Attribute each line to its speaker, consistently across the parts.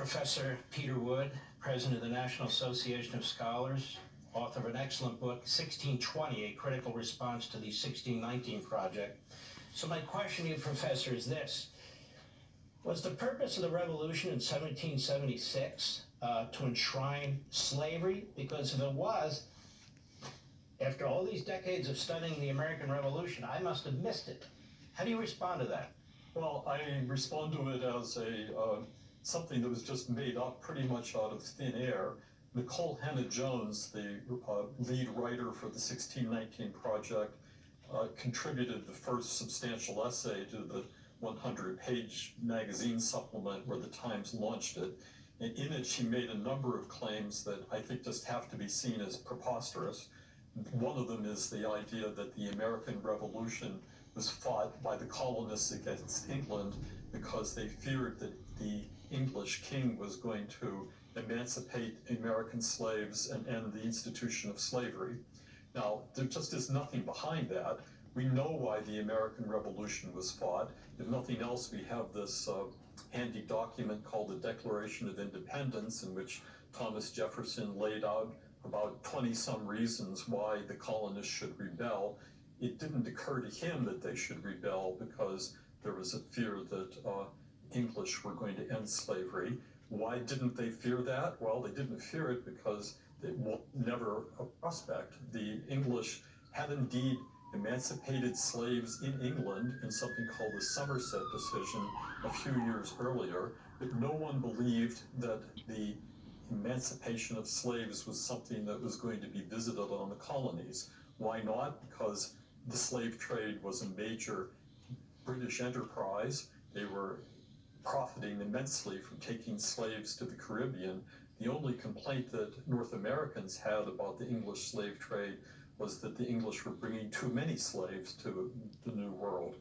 Speaker 1: Professor Peter Wood, President of the National Association of Scholars, author of an excellent book, 1620, A Critical Response to the 1619 Project. So my question to you, Professor, is this. Was the purpose of the revolution in 1776 to enshrine slavery? Because if it was, after all these decades of studying the American Revolution, I must have missed it. How do you respond to that?
Speaker 2: Well, I respond to it as something that was just made up pretty much out of thin air. Nicole Hannah-Jones, the lead writer for the 1619 Project, contributed the first substantial essay to the 100-page magazine supplement where the Times launched it. And in it, she made a number of claims that I think just have to be seen as preposterous. One of them is the idea that the American Revolution was fought by the colonists against England because they feared that the English king was going to emancipate American slaves and end the institution of slavery. Now, there just is nothing behind that. We know why the American Revolution was fought. If nothing else, we have this handy document called the Declaration of Independence, in which Thomas Jefferson laid out about 20-some reasons why the colonists should rebel. It didn't occur to him that they should rebel because there was a fear that English were going to end slavery. Why didn't they fear that? Well, they didn't fear it because it was never a prospect. The English had indeed emancipated slaves in England in something called the Somerset decision a few years earlier, but no one believed that the emancipation of slaves was something that was going to be visited on the colonies. Why not? Because the slave trade was a major British enterprise. They were profiting immensely from taking slaves to the Caribbean. The only complaint that North Americans had about the English slave trade was that the English were bringing too many slaves to the New World.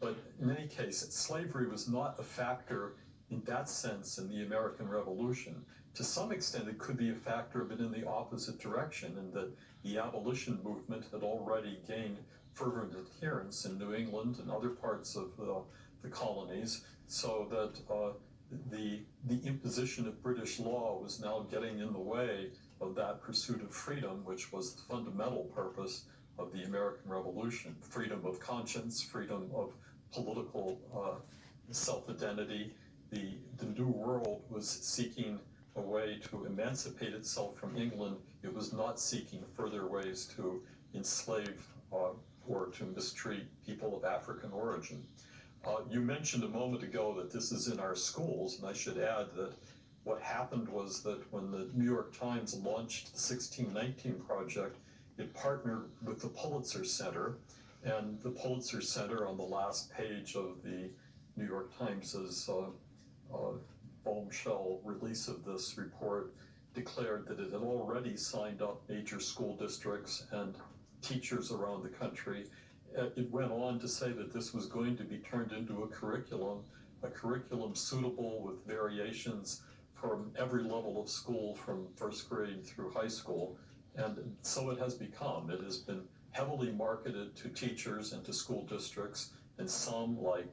Speaker 2: But in any case, slavery was not a factor in that sense in the American Revolution. To some extent, it could be a factor, but in the opposite direction, in that the abolition movement had already gained fervent adherents in New England and other parts of the colonies, so that the imposition of British law was now getting in the way of that pursuit of freedom, which was the fundamental purpose of the American Revolution. Freedom of conscience, freedom of political self-identity. The New World was seeking a way to emancipate itself from England. It was not seeking further ways to enslave or to mistreat people of African origin. You mentioned a moment ago that this is in our schools, and I should add that what happened was that when the New York Times launched the 1619 Project, it partnered with the Pulitzer Center, and the Pulitzer Center on the last page of the New York Times's bombshell release of this report declared that it had already signed up major school districts and teachers around the country. It went on to say that this was going to be turned into a curriculum suitable with variations from every level of school, from first grade through high school. And so it has become. It has been heavily marketed to teachers and to school districts, and some, like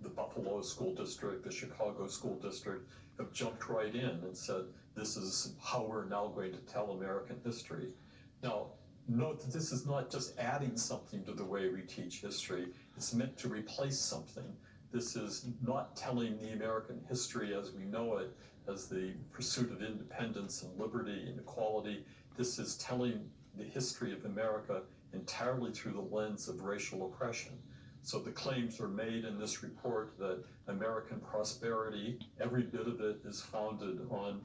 Speaker 2: the Buffalo School District, the Chicago School District, have jumped right in and said, this is how we're now going to tell American history. Now, note that this is not just adding something to the way we teach history. It's meant to replace something. This is not telling the American history as we know it, as the pursuit of independence and liberty and equality. This is telling the history of America entirely through the lens of racial oppression. So the claims are made in this report that American prosperity, every bit of it, is founded on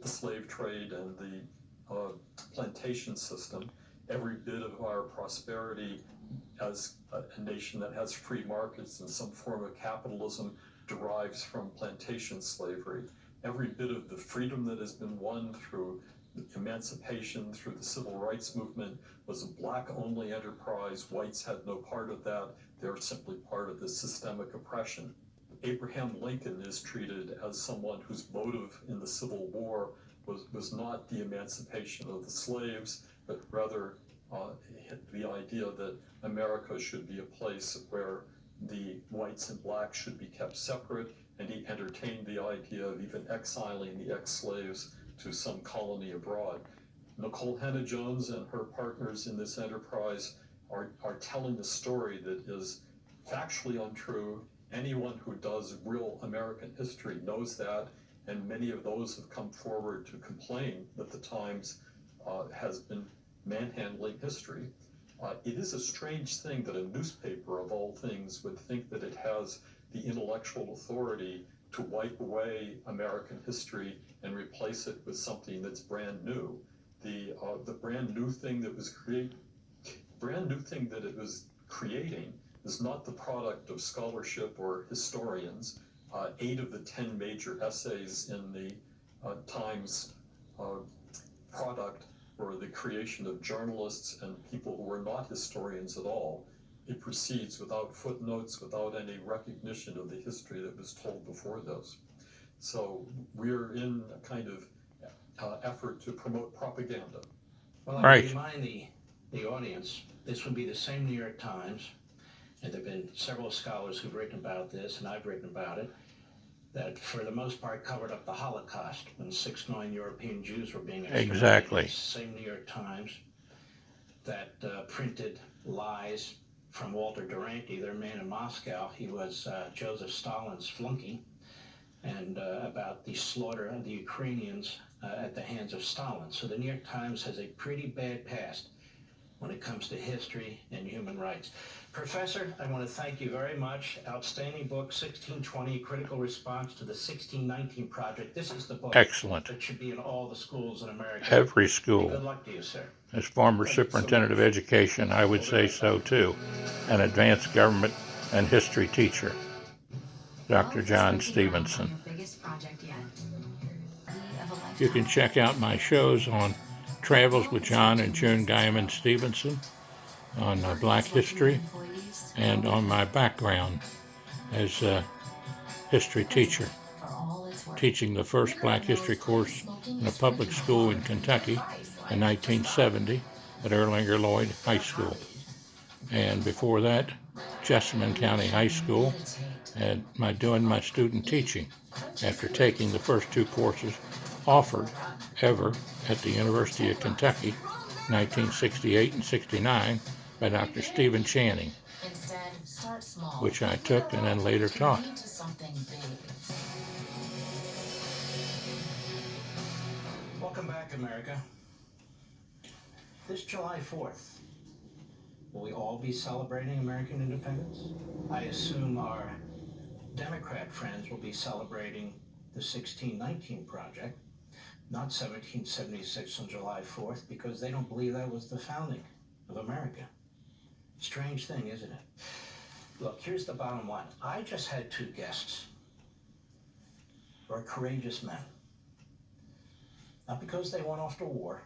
Speaker 2: the slave trade and the plantation system. Every bit of our prosperity as a nation that has free markets and some form of capitalism derives from plantation slavery. Every bit of the freedom that has been won through emancipation, through the civil rights movement, was a black-only enterprise. Whites had no part of that. They're simply part of the systemic oppression. Abraham Lincoln is treated as someone whose motive in the Civil War was not the emancipation of the slaves, but rather the idea that America should be a place where the whites and blacks should be kept separate, and he entertained the idea of even exiling the ex-slaves to some colony abroad. Nicole Hannah-Jones and her partners in this enterprise are telling a story that is factually untrue. Anyone who does real American history knows that, and many of those have come forward to complain that the Times has been manhandling history. It is a strange thing that a newspaper, of all things, would think that it has the intellectual authority to wipe away American history and replace it with something that's brand new. The brand new thing that it was creating is not the product of scholarship or historians. 8 of the 10 major essays in the Times product were the creation of journalists and people who were not historians at all. It proceeds without footnotes, without any recognition of the history that was told before this. So we're in a kind of effort to promote propaganda.
Speaker 1: Well, I
Speaker 3: Right.
Speaker 1: remind the audience, this would be the same New York Times, and there have been several scholars who've written about this, and I've written about it, that for the most part covered up the Holocaust when 6 million European Jews were being exterminated.
Speaker 3: Exactly.
Speaker 1: It's the same New York Times that printed lies from Walter Duranty, their man in Moscow. He was Joseph Stalin's flunky, and about the slaughter of the Ukrainians at the hands of Stalin. So the New York Times has a pretty bad past when it comes to history and human rights. Professor, I want to thank you very much. Outstanding book, 1620, Critical Response to the 1619 Project. This is the book
Speaker 3: Excellent.
Speaker 1: that should be in all the schools in America.
Speaker 3: Every
Speaker 1: Good
Speaker 3: school.
Speaker 1: luck to you, sir.
Speaker 3: As former
Speaker 1: Thank you so
Speaker 3: superintendent of
Speaker 1: much.
Speaker 3: education, I would say so too. An advanced government and history teacher, Dr. John Stephenson. You can check out my shows on Travels with John and June Diamond Stevenson, on Black History, and on my background as a history teacher, teaching the first Black History course in a public school in Kentucky in 1970 at Erlanger Lloyd High School. And before that, Jessamine County High School, and doing my student teaching after taking the first 2 courses offered ever at the University of Kentucky, 1968 and 69, by Dr. Stephen Channing, which I took and then later taught.
Speaker 1: Welcome back, America. This July 4th, will we all be celebrating American independence? I assume our Democrat friends will be celebrating the 1619 Project, not 1776 on July 4th, because they don't believe that was the founding of America. Strange thing, isn't it? Look, here's the bottom line. I just had 2 guests who are courageous men. Not because they went off to war,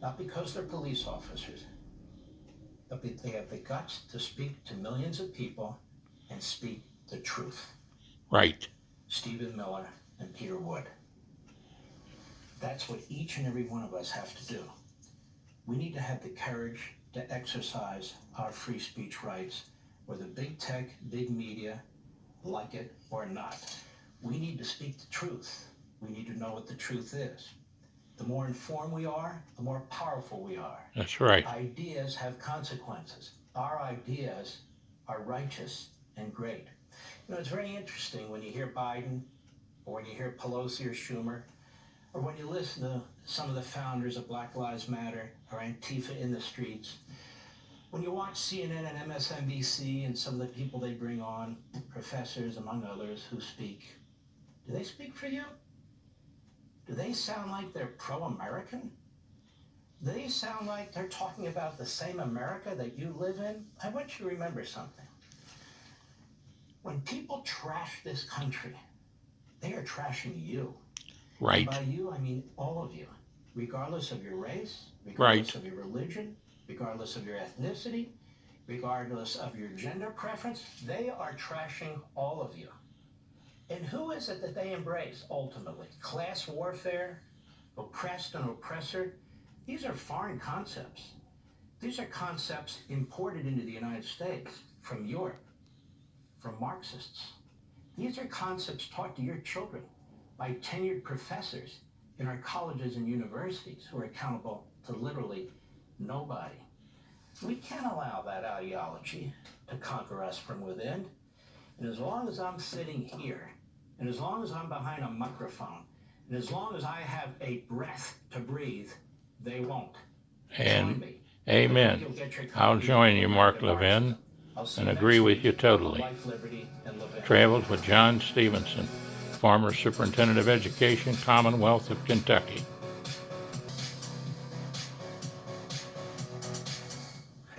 Speaker 1: not because they're police officers, but they have the guts to speak to millions of people and speak the truth.
Speaker 3: Right.
Speaker 1: Stephen Miller and Peter Wood. That's what each and every one of us have to do. We need to have the courage to exercise our free speech rights, whether big tech, big media, like it or not. We need to speak the truth. We need to know what the truth is. The more informed we are, the more powerful we are.
Speaker 3: That's right.
Speaker 1: Ideas have consequences. Our ideas are righteous and great. You know, it's very interesting when you hear Biden, or when you hear Pelosi or Schumer, or when you listen to some of the founders of Black Lives Matter or Antifa in the streets. When you watch CNN and MSNBC and some of the people they bring on, professors among others who speak, do they speak for you? Do they sound like they're pro-American? Do they sound like they're talking about the same America that you live in? I want you to remember something. When people trash this country, they are trashing you.
Speaker 3: Right.
Speaker 1: And by you, I mean all of you, regardless of your race, regardless of your religion, regardless of your ethnicity, regardless of your gender preference. They are trashing all of you. And who is it that they embrace, ultimately? Class warfare, oppressed and oppressor? These are foreign concepts. These are concepts imported into the United States from Europe, from Marxists. These are concepts taught to your children by tenured professors in our colleges and universities who are accountable to literally nobody. We can't allow that ideology to conquer us from within. And as long as I'm sitting here, and as long as I'm behind a microphone, and as long as I have a breath to breathe, they won't. Join
Speaker 3: And
Speaker 1: me.
Speaker 3: amen.
Speaker 1: You'll get your
Speaker 3: I'll
Speaker 1: copy
Speaker 3: join
Speaker 1: of
Speaker 3: you,
Speaker 1: The
Speaker 3: Mark
Speaker 1: Light of
Speaker 3: Levin,
Speaker 1: Marxism. I'll see
Speaker 3: and
Speaker 1: you
Speaker 3: agree
Speaker 1: next
Speaker 3: with
Speaker 1: week
Speaker 3: you
Speaker 1: on
Speaker 3: totally.
Speaker 1: Life, Liberty, and Levin.
Speaker 3: Travels with John Stephenson, former Superintendent of Education, Commonwealth of Kentucky.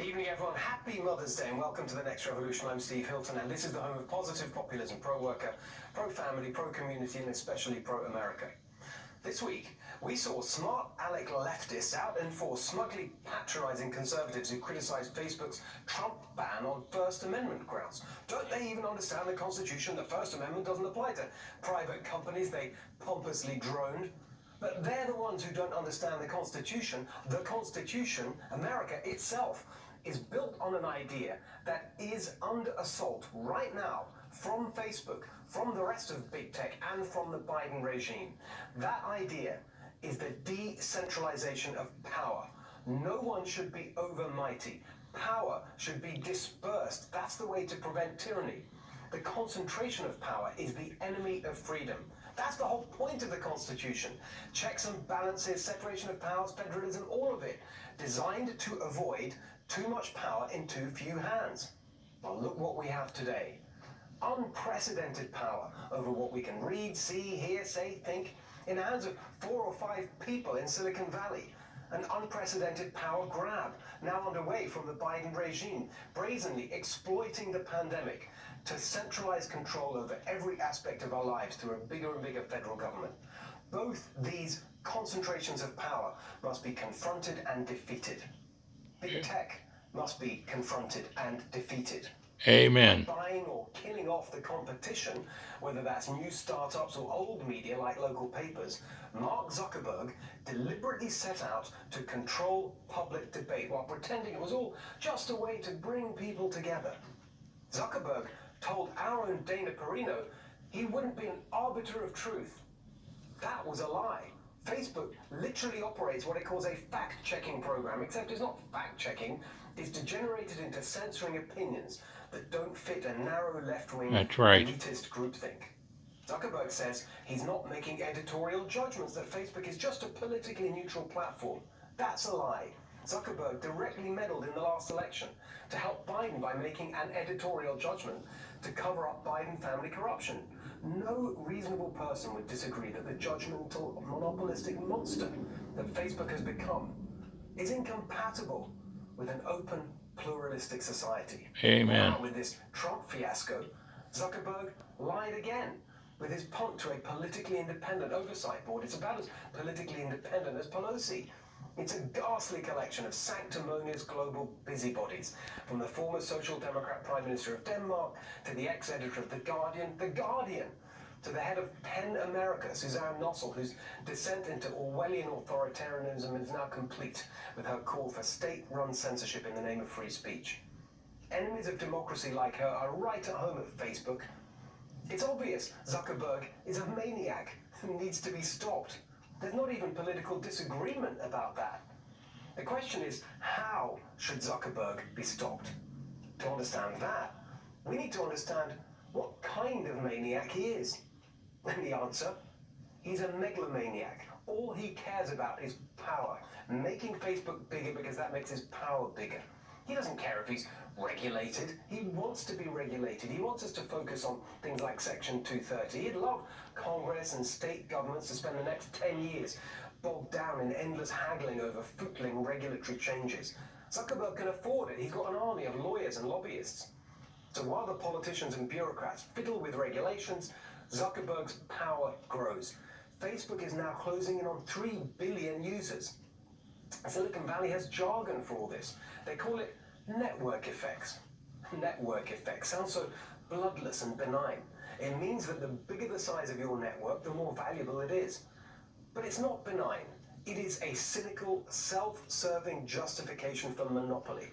Speaker 4: Evening, everyone. Happy Mother's Day and welcome to The Next Revolution. I'm Steve Hilton, and this is the home of positive populism, pro-worker, pro-family, pro-community, and especially pro-America. This week, we saw smart aleck leftists out enforce smugly patronizing conservatives who criticized Facebook's Trump ban on First Amendment grounds. Don't they even understand the Constitution? The First Amendment doesn't apply to private companies they pompously droned. But they're the ones who don't understand the Constitution. The Constitution, America itself, is built on an idea that is under assault right now from Facebook, from the rest of big tech, and from the Biden regime. That idea is the decentralization of power. No one should be overmighty. Power should be dispersed. That's the way to prevent tyranny. The concentration of power is the enemy of freedom. That's the whole point of the Constitution. Checks and balances, separation of powers, federalism, all of it designed to avoid too much power in too few hands. Well, look what we have today. Unprecedented power over what we can read, see, hear, say, think, in the hands of 4 or 5 people in Silicon Valley. An unprecedented power grab now underway from the Biden regime, brazenly exploiting the pandemic to centralize control over every aspect of our lives through a bigger and bigger federal government. Both these concentrations of power must be confronted and defeated. Big tech must be confronted and defeated.
Speaker 3: Amen.
Speaker 4: Buying or killing off the competition, whether that's new startups or old media like local papers, Mark Zuckerberg deliberately set out to control public debate while pretending it was all just a way to bring people together. Zuckerberg told our own Dana Perino he wouldn't be an arbiter of truth. That was a lie. Facebook literally operates what it calls a fact-checking program, except it's not fact-checking, it's degenerated into censoring opinions that don't fit a narrow left-wing
Speaker 3: That's right.
Speaker 4: elitist groupthink. Zuckerberg says he's not making editorial judgments, that Facebook is just a politically neutral platform. That's a lie. Zuckerberg directly meddled in the last election to help Biden by making an editorial judgment to cover up Biden family corruption. No reasonable person would disagree that the judgmental, monopolistic monster that Facebook has become is incompatible with an open, pluralistic society.
Speaker 3: Amen.
Speaker 4: Now, with this Trump fiasco, Zuckerberg lied again with his punt to a politically independent oversight board. It's about as politically independent as Pelosi. It's a ghastly collection of sanctimonious global busybodies, from the former Social Democrat Prime Minister of Denmark to the ex-editor of The Guardian, to the head of PEN America, Suzanne Nossel, whose descent into Orwellian authoritarianism is now complete with her call for state-run censorship in the name of free speech. Enemies of democracy like her are right at home at Facebook. It's obvious Zuckerberg is a maniac who needs to be stopped. There's not even political disagreement about that. The question is, how should Zuckerberg be stopped? To understand that, we need to understand what kind of maniac he is. And the answer, he's a megalomaniac. All he cares about is power, making Facebook bigger because that makes his power bigger. He doesn't care if he's regulated. He wants to be regulated. He wants us to focus on things like Section 230. He'd love Congress and state governments to spend the next 10 years bogged down in endless haggling over footling regulatory changes. Zuckerberg can afford it. He's got an army of lawyers and lobbyists. So while the politicians and bureaucrats fiddle with regulations, Zuckerberg's power grows. Facebook is now closing in on 3 billion users. Silicon Valley has jargon for all this. They call it network effects. Network effects sounds so bloodless and benign. It means that the bigger the size of your network, the more valuable it is. But it's not benign. It is a cynical, self-serving justification for monopoly.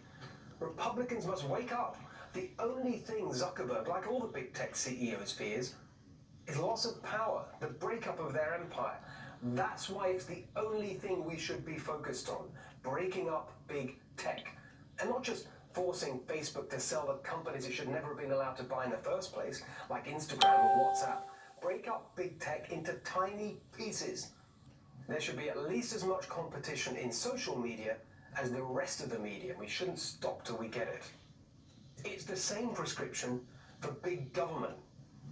Speaker 4: Republicans must wake up. The only thing Zuckerberg, like all the big tech CEOs, fears is loss of power, the breakup of their empire. That's why it's the only thing we should be focused on, breaking up big tech. And not just forcing Facebook to sell the companies it should never have been allowed to buy in the first place, like Instagram or WhatsApp. Break up big tech into tiny pieces. There should be at least as much competition in social media as the rest of the media. We shouldn't stop till we get it. It's the same prescription for big government.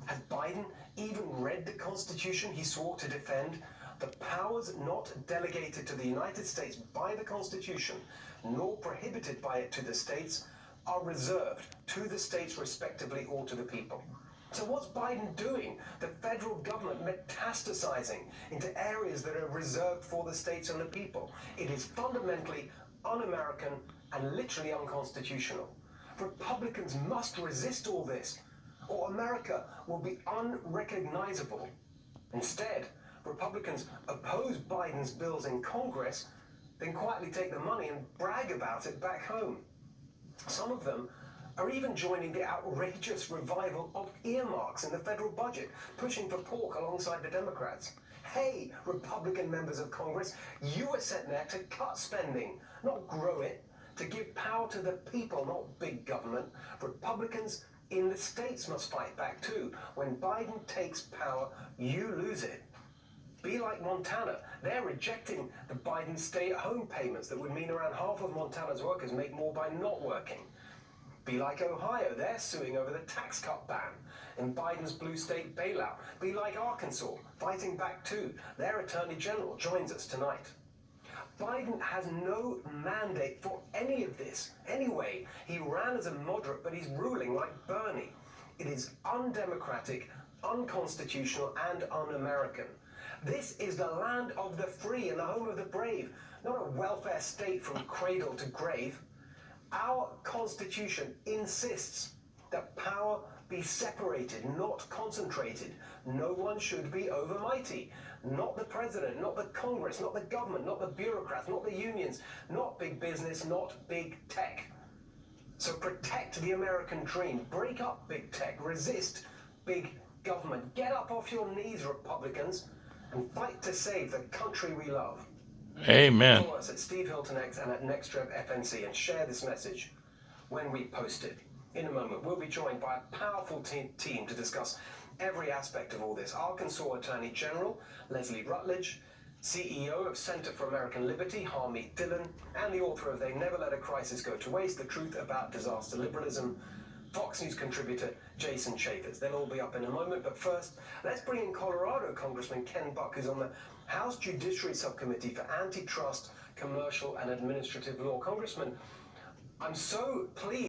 Speaker 4: Has Biden even read the Constitution he swore to defend? The powers not delegated to the United States by the Constitution, nor prohibited by it to the states, are reserved to the states respectively or to the people. So what's Biden doing? The federal government metastasizing into areas that are reserved for the states and the people. It is fundamentally un-American and literally unconstitutional. Republicans must resist all this, or America will be unrecognizable. Instead, Republicans oppose Biden's bills in Congress, then quietly take the money and brag about it back home. Some of them are even joining the outrageous revival of earmarks in the federal budget, pushing for pork alongside the Democrats. Hey, Republican members of Congress, you were sent there to cut spending, not grow it, to give power to the people, not big government. Republicans in the states must fight back too. When Biden takes power, you lose it. Be like Montana. They're rejecting the Biden stay-at-home payments that would mean around half of Montana's workers make more by not working. Be like Ohio. They're suing over the tax cut ban in Biden's blue state bailout. Be like Arkansas, fighting back too. Their attorney general joins us tonight. Biden has no mandate for any of this. Anyway, he ran as a moderate, but he's ruling like Bernie. It is undemocratic, unconstitutional, and un-American. This is the land of the free and the home of the brave, not a welfare state from cradle to grave. Our Constitution insists that power be separated, not concentrated. No one should be overmighty. Not the president, not the Congress, not the government, not the bureaucrats, not the unions, not big business, not big tech. So protect the American dream. Break up big tech. Resist big government. Get up off your knees, Republicans, and fight to save the country we love.
Speaker 3: Amen.
Speaker 4: Follow us at Steve Hilton X and at NextRev FNC and share this message when we post it. In a moment, we'll be joined by a powerful team to discuss every aspect of all this. Arkansas Attorney General Leslie Rutledge, CEO of Center for American Liberty Harmeet Dillon, and the author of They Never Let a Crisis Go to Waste, The Truth About Disaster Liberalism, Fox News contributor Jason Chaffetz. They'll all be up in a moment, but first, let's bring in Colorado Congressman Ken Buck, who's on the House Judiciary Subcommittee for Antitrust, Commercial, and Administrative Law. Congressman, I'm so pleased